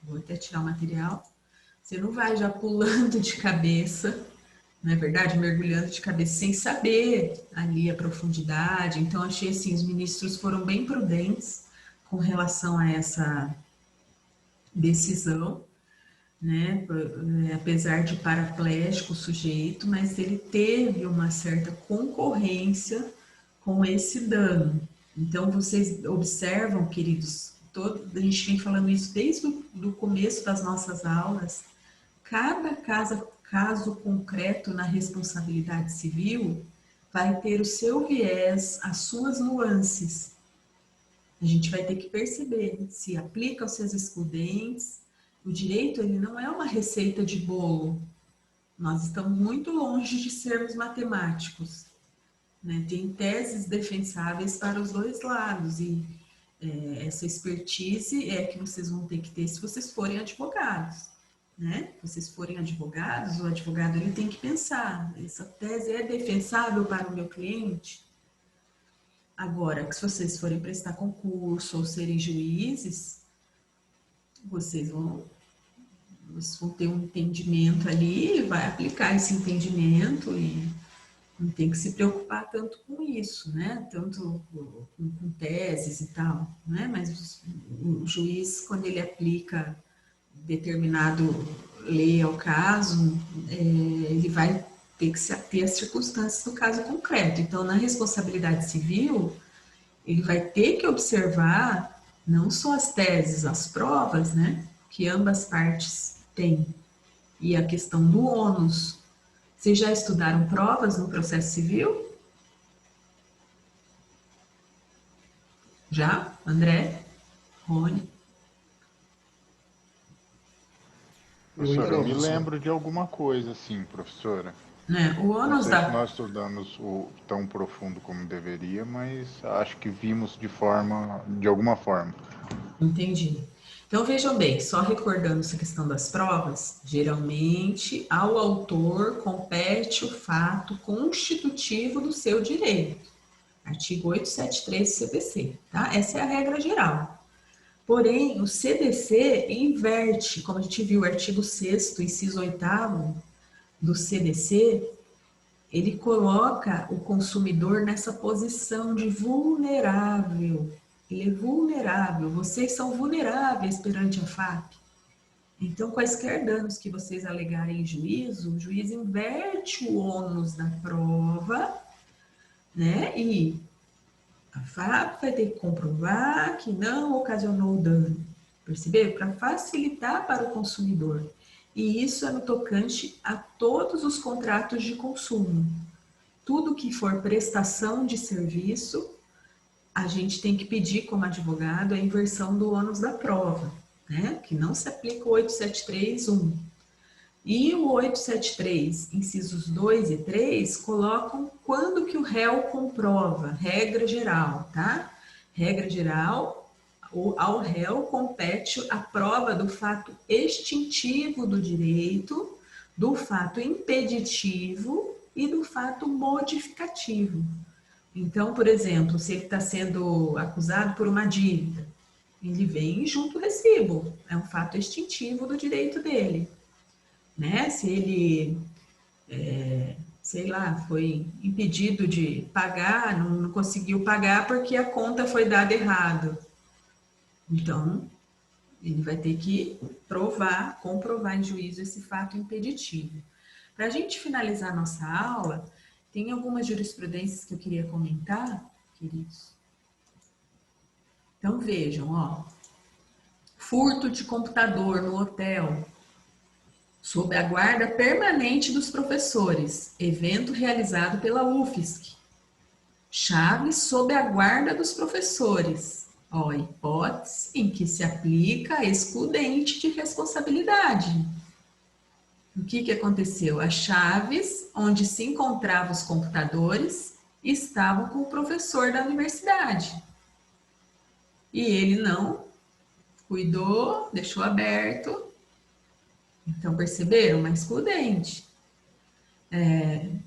vou até tirar o material, você não vai já pulando de cabeça, não é verdade? Mergulhando de cabeça sem saber ali a profundidade. Então achei assim, os ministros foram bem prudentes com relação a essa decisão, né? Apesar de paraplégico o sujeito, mas ele teve uma certa concorrência com esse dano. Então, vocês observam, queridos, a gente vem falando isso desde o começo das nossas aulas, cada caso concreto na responsabilidade civil vai ter o seu viés, as suas nuances. A gente vai ter que perceber se aplica aos seus excludentes. O direito, ele não é uma receita de bolo. Nós estamos muito longe de sermos matemáticos, né? Tem teses defensáveis para os dois lados e essa expertise é que vocês vão ter que ter se vocês forem advogados, né? Se vocês forem advogados, o advogado ele tem que pensar, essa tese é defensável para o meu cliente? Agora, que se vocês forem prestar concurso ou serem juízes, vocês vão ter um entendimento ali, vai aplicar esse entendimento e não tem que se preocupar tanto com isso, né? Tanto com teses e tal, né? Mas o juiz, quando ele aplica determinado lei ao caso, ele vai ter que se ater às circunstâncias do caso concreto. Então, na responsabilidade civil, ele vai ter que observar não só as teses, as provas, né? Que ambas partes têm, e a questão do ônus. Vocês já estudaram provas no processo civil? Já? André? Rony? Professora, eu me lembro de alguma coisa, sim, professora. O ônus não sei se nós estudamos tão profundo como deveria, mas acho que vimos de alguma forma. Entendi. Então, vejam bem, só recordando essa questão das provas, geralmente ao autor compete o fato constitutivo do seu direito. Artigo 873 do CPC, tá? Essa é a regra geral. Porém, o CDC inverte, como a gente viu, o artigo 6º, inciso 8º, do CDC, ele coloca o consumidor nessa posição de vulnerável. Ele é vulnerável, vocês são vulneráveis perante a FAP. Então, quaisquer danos que vocês alegarem em juízo, o juiz inverte o ônus da prova, né? E a FAP vai ter que comprovar que não ocasionou dano. Perceberam? Para facilitar para o consumidor. E isso é no tocante a todos os contratos de consumo. Tudo que for prestação de serviço, a gente tem que pedir como advogado a inversão do ônus da prova, né? Que não se aplica o 873.1. E o 873, incisos 2 e 3, colocam quando que o réu comprova, regra geral, tá? Regra geral, ao réu compete a prova do fato extintivo do direito, do fato impeditivo e do fato modificativo. Então, por exemplo, se ele está sendo acusado por uma dívida, ele vem junto ao recibo, é um fato extintivo do direito dele. Né? Se ele, sei lá, foi impedido de pagar, não conseguiu pagar porque a conta foi dada errado. Então, ele vai ter que comprovar em juízo esse fato impeditivo. Para a gente finalizar a nossa aula, tem algumas jurisprudências que eu queria comentar, queridos. Então, vejam, ó. Furto de computador no hotel, sob a guarda permanente dos professores, evento realizado pela UFSC. Chaves sob a guarda dos professores, ó, hipótese em que se aplica a excludente de responsabilidade. O que aconteceu? As chaves, onde se encontravam os computadores, estavam com o professor da universidade. E ele não cuidou, deixou aberto. Então, perceberam? Uma excludente.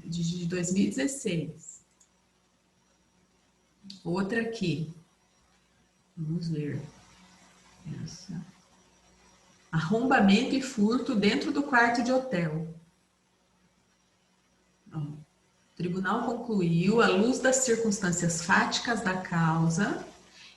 De 2016. Outra aqui. Vamos ver. Essa. Arrombamento e furto dentro do quarto de hotel. Ó, o tribunal concluiu, à luz das circunstâncias fáticas da causa,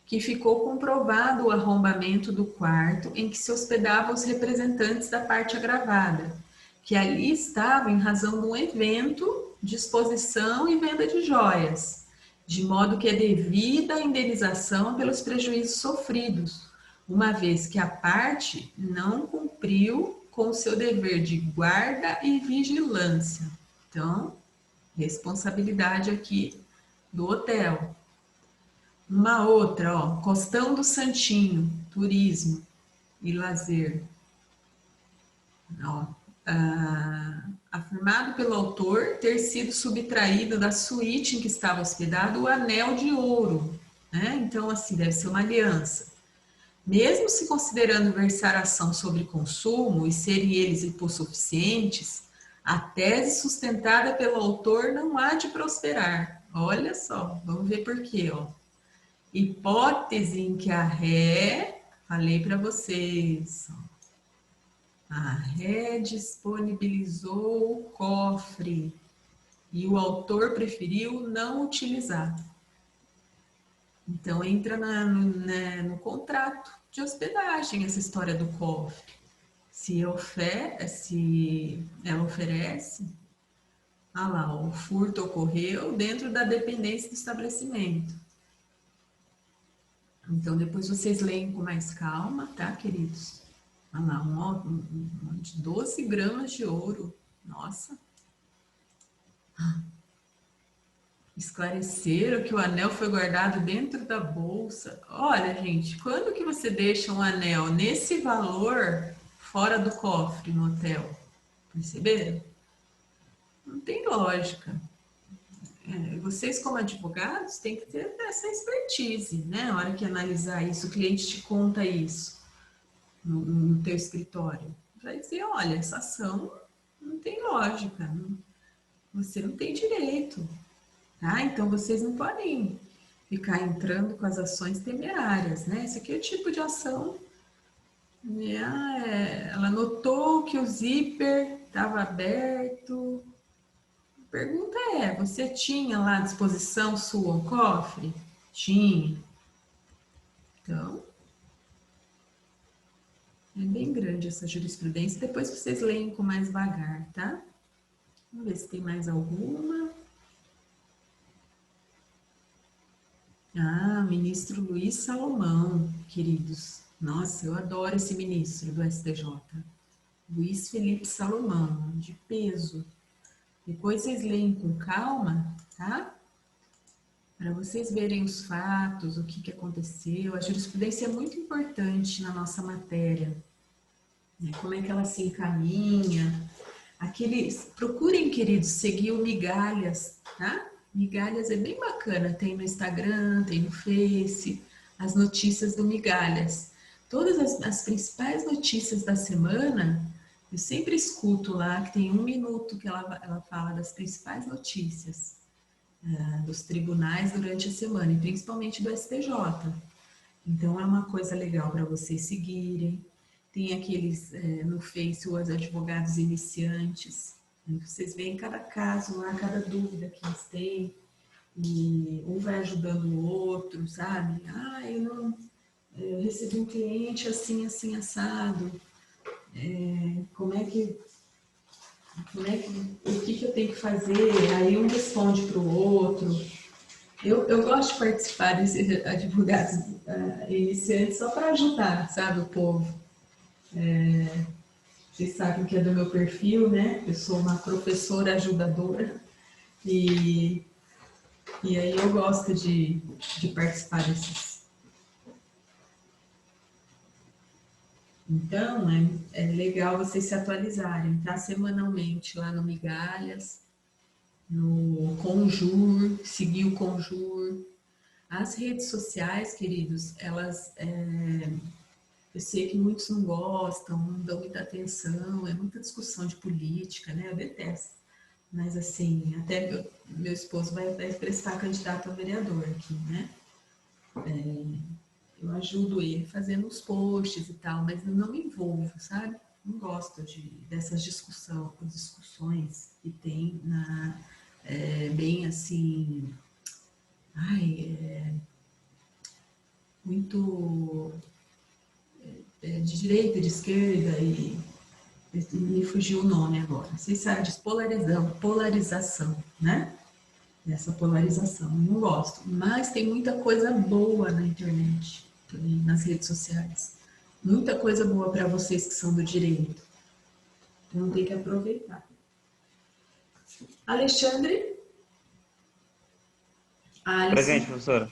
que ficou comprovado o arrombamento do quarto em que se hospedavam os representantes da parte agravada, que ali estavam em razão de um evento de exposição e venda de joias, de modo que é devida a indenização pelos prejuízos sofridos, uma vez que a parte não cumpriu com o seu dever de guarda e vigilância. Então, responsabilidade aqui do hotel. Uma outra, ó, Costão do Santinho, turismo e lazer. Ó, afirmado pelo autor ter sido subtraído da suíte em que estava hospedado o anel de ouro, né? Então, assim, deve ser uma aliança. Mesmo se considerando versar ação sobre consumo e serem eles hipossuficientes, a tese sustentada pelo autor não há de prosperar. Olha só, vamos ver por quê, ó. Hipótese em que a ré, falei para vocês, a ré disponibilizou o cofre e o autor preferiu não utilizar. Então, entra no contrato de hospedagem essa história do cofre. Se ela oferece, lá, o furto ocorreu dentro da dependência do estabelecimento. Então, depois vocês leem com mais calma, tá, queridos? Olha lá, de 12 gramas de ouro. Nossa! Esclareceram que o anel foi guardado dentro da bolsa. Olha, gente, quando que você deixa um anel nesse valor fora do cofre no hotel? Perceberam? Não tem lógica. Vocês, como advogados, têm que ter essa expertise, né? Na hora que analisar isso, o cliente te conta isso no teu escritório. Vai dizer, olha, essa ação não tem lógica, você não tem direito. Tá? Então, vocês não podem ficar entrando com as ações temerárias, né? Esse aqui é o tipo de ação, né? Ela notou que o zíper estava aberto. A pergunta é, você tinha lá à disposição sua um cofre? Tinha. Então, é bem grande essa jurisprudência. Depois vocês leem com mais vagar, tá? Vamos ver se tem mais alguma. Ah, ministro Luiz Salomão, queridos. Nossa, eu adoro esse ministro do STJ. Luiz Felipe Salomão, de peso. Depois vocês leem com calma, tá? Para vocês verem os fatos, o que aconteceu. A jurisprudência é muito importante na nossa matéria, né? Como é que ela se encaminha. Procurem, queridos, seguir o Migalhas, tá? Migalhas é bem bacana, tem no Instagram, tem no Face, as notícias do Migalhas. Todas as principais notícias da semana, eu sempre escuto lá, que tem 1 minuto que ela fala das principais notícias dos tribunais durante a semana, e principalmente do STJ. Então, é uma coisa legal para vocês seguirem. Tem aqueles no Face, os advogados iniciantes. Vocês veem cada caso lá, cada dúvida que eles têm. E um vai ajudando o outro, sabe? Ah, eu recebi um cliente assim, assim, assado. O que eu tenho que fazer? Aí um responde para o outro. Eu gosto de participar desses advogados iniciantes só para ajudar, sabe, o povo. Vocês sabem que é do meu perfil, né? Eu sou uma professora ajudadora e aí eu gosto de participar desses. Então, é legal vocês se atualizarem, tá? Semanalmente lá no Migalhas, no Conjur, seguir o Conjur. As redes sociais, queridos, elas... eu sei que muitos não gostam, não dão muita atenção, é muita discussão de política, né? Eu detesto. Mas, assim, até meu esposo vai prestar candidato a vereador aqui, né? Eu ajudo ele fazendo os posts e tal, mas eu não me envolvo, sabe? Não gosto dessas discussões que tem bem assim... muito de direita, de esquerda e me fugiu o nome agora. Vocês sabem disso, polarização, né? Essa polarização, eu não gosto. Mas tem muita coisa boa na internet, nas redes sociais. Muita coisa boa para vocês que são do direito. Então tem que aproveitar. Alexandre? Alisson? Presente, professora.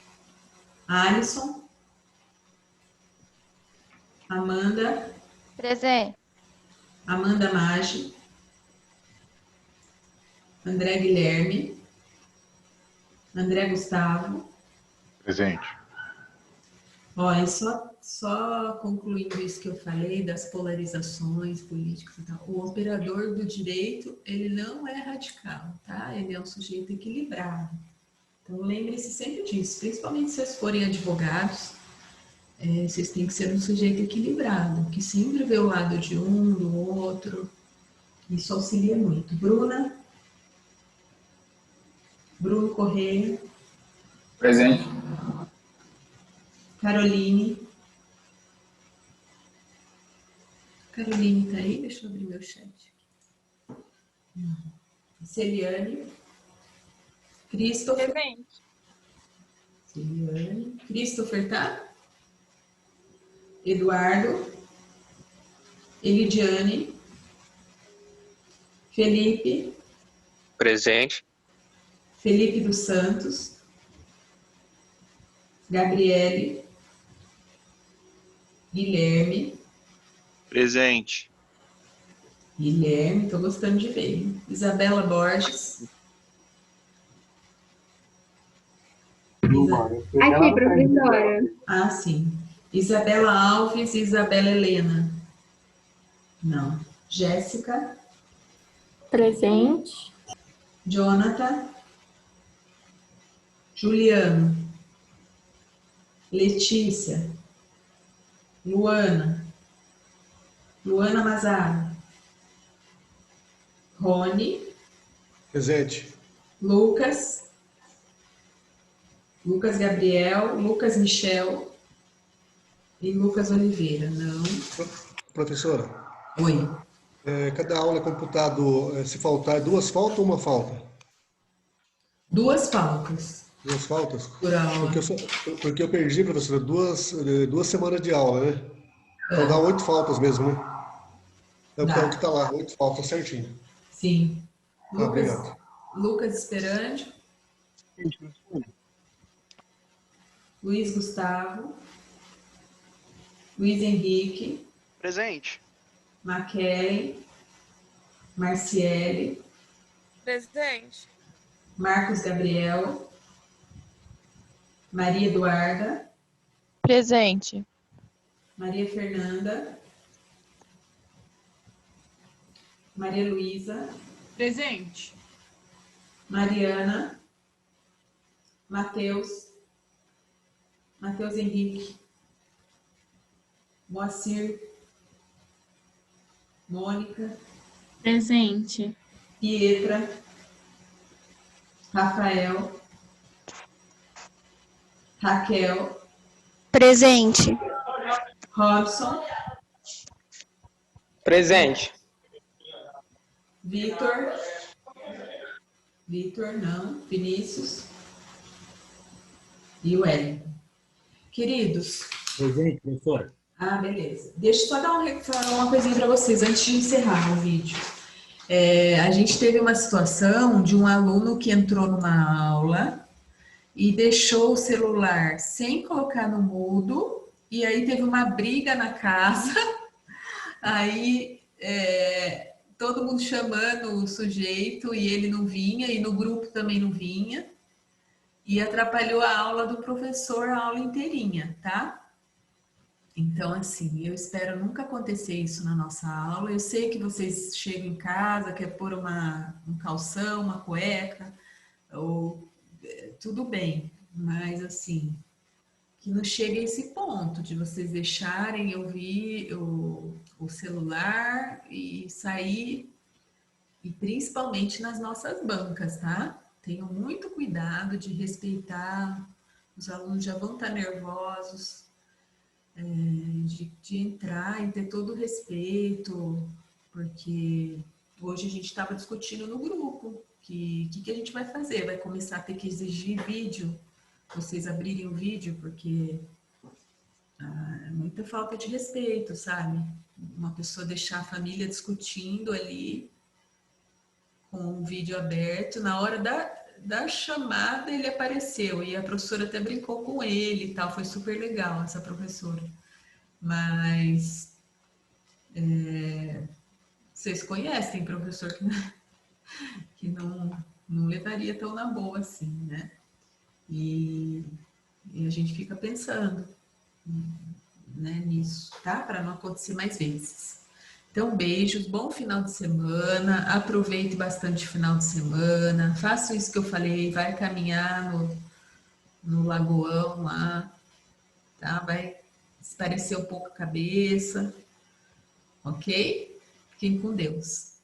Alisson? Amanda? Presente. Amanda Maggi? André Guilherme? André Gustavo? Presente. Olha, só concluindo isso que eu falei, das polarizações políticas e tal, o operador do direito, ele não é radical, tá? Ele é um sujeito equilibrado. Então, lembre-se sempre disso, principalmente se vocês forem advogados, vocês têm que ser um sujeito equilibrado, que sempre vê o lado de um, do outro, isso auxilia muito. Bruna? Bruno Correia? Presente. Caroline? Caroline tá aí? Deixa eu abrir meu chat. Celiane? Christopher? Presente. Celiane. Christopher, tá? Eduardo? Elidiane? Felipe? Presente. Felipe dos Santos? Gabriele? Guilherme? Presente. Guilherme, tô gostando de ver. Isabela Borges? Aqui, professora. Ah, sim. Isabela Alves e Isabela Helena? Não. Jéssica? Presente. Jonathan? Juliano? Letícia? Luana? Luana Mazaro? Rony, Presente. Lucas, Lucas Gabriel, Lucas Michel e Lucas Oliveira. Não. Professora, Oi. cada aula é computado, se faltar, 2 faltas ou 1 falta? 2 faltas 2 faltas? por aula. Porque eu perdi, professora, 2 semanas de aula, né? Então dá 8 faltas mesmo, né? É o que Dá. tá lá, 8 faltas certinho. Sim. Tá, Lucas, obrigado. Lucas Esperandio, Luiz Gustavo, Luiz Henrique, Presente. Maquele, Marciele, Presente. Marcos Gabriel, Maria Eduarda, Presente. Maria Fernanda, Maria Luísa, Presente. Mariana, Matheus Henrique, Moacir, Mônica, Presente. Pietra, Rafael, Raquel, Presente. Robson, Presente. Vitor não, Vinícius e o Wellington. Queridos, Presente, professora. beleza. Deixa eu só falar uma coisinha para vocês antes de encerrar o vídeo. A gente teve uma situação de um aluno que entrou numa aula e deixou o celular sem colocar no mudo, e aí teve uma briga na casa, aí todo mundo chamando o sujeito e ele não vinha, e no grupo também não vinha, e atrapalhou a aula do professor, a aula inteirinha, tá? Então, assim, eu espero nunca acontecer isso na nossa aula. Eu sei que vocês chegam em casa, quer pôr um calção, uma cueca, tudo bem, mas assim, que não chegue a esse ponto de vocês deixarem eu vir o celular e sair, e principalmente nas nossas bancas, tá? Tenham muito cuidado de respeitar, os alunos já vão estar nervosos, de entrar e ter todo o respeito, porque hoje a gente estava discutindo no grupo que a gente vai fazer, vai começar a ter que exigir vídeo, vocês abrirem o vídeo, porque é muita falta de respeito, sabe? Uma pessoa deixar a família discutindo ali com o vídeo aberto, na hora da chamada ele apareceu, e a professora até brincou com ele e tal, foi super legal essa professora. Mas vocês conhecem professor que não levaria tão na boa assim, né? E a gente fica pensando, né, nisso, tá? Para não acontecer mais vezes. Então, beijos, bom final de semana, aproveite bastante o final de semana, faça isso que eu falei, vai caminhar no lagoão lá, tá? Vai esparecer um pouco a cabeça, ok? Fiquem com Deus.